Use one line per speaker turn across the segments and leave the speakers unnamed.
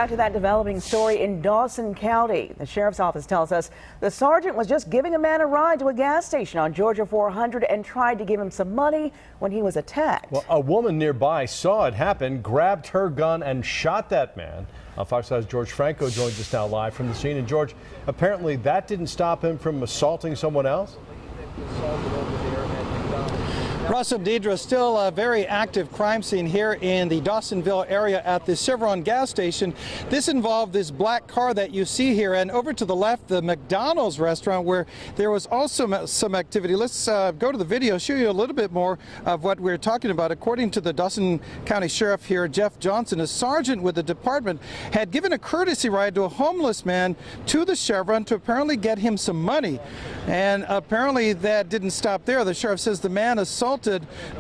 back to that developing story in Dawson County. The sheriff's office tells us the sergeant was just giving a man a ride to a gas station on Georgia 400 and tried to give him some money when he was attacked.
Well, a woman nearby saw it happen, grabbed her gun and shot that man. Fox 5's George Franco joins us now live from the scene. And George, apparently that didn't stop him from assaulting someone else?
Russ and Deidre, still a very active crime scene here in the Dawsonville area at the Chevron gas station. This involved this black car that you see here, and over to the left, the McDonald's restaurant, where there was also some activity. Let's go to the video, show you a little bit more of what we're talking about. According to the Dawson County Sheriff here, Jeff Johnson, a sergeant with the department, had given a courtesy ride to a homeless man to the Chevron to apparently get him some money. And apparently that didn't stop there. The sheriff says the man assaulted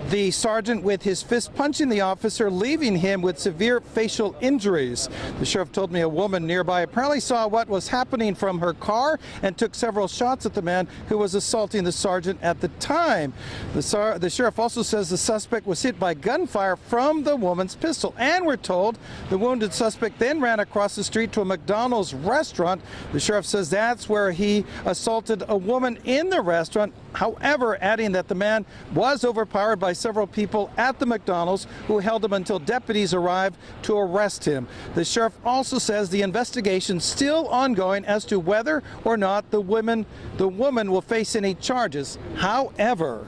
the sergeant with his fist, punching the officer, leaving him with severe facial injuries. The sheriff told me a woman nearby apparently saw what was happening from her car and took several shots at the man who was assaulting the sergeant at the time. The sheriff also says the suspect was hit by gunfire from the woman's pistol, and we're told the wounded suspect then ran across the street to a McDonald's restaurant. The sheriff says that's where he assaulted a woman in the restaurant, however, adding that the man was overpowered by several people at the McDonald's who held him until deputies arrived to arrest him. The sheriff also says the investigation still ongoing as to whether or not the woman will face any charges. However,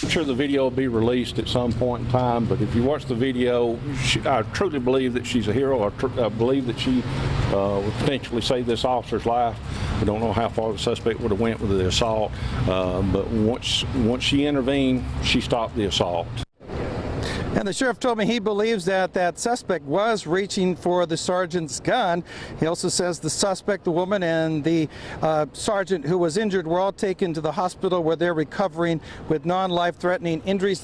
I'm sure the video will be released at some point in time, but if you watch the video, I truly believe that she's a hero. I believe that she would potentially save this officer's life. We don't know how far the suspect would have went with the assault, but once she intervened, she stopped the assault.
And the sheriff told me he believes that that suspect was reaching for the sergeant's gun. He also says the suspect, the woman, and the sergeant who was injured were all taken to the hospital where they're recovering with non-life-threatening injuries.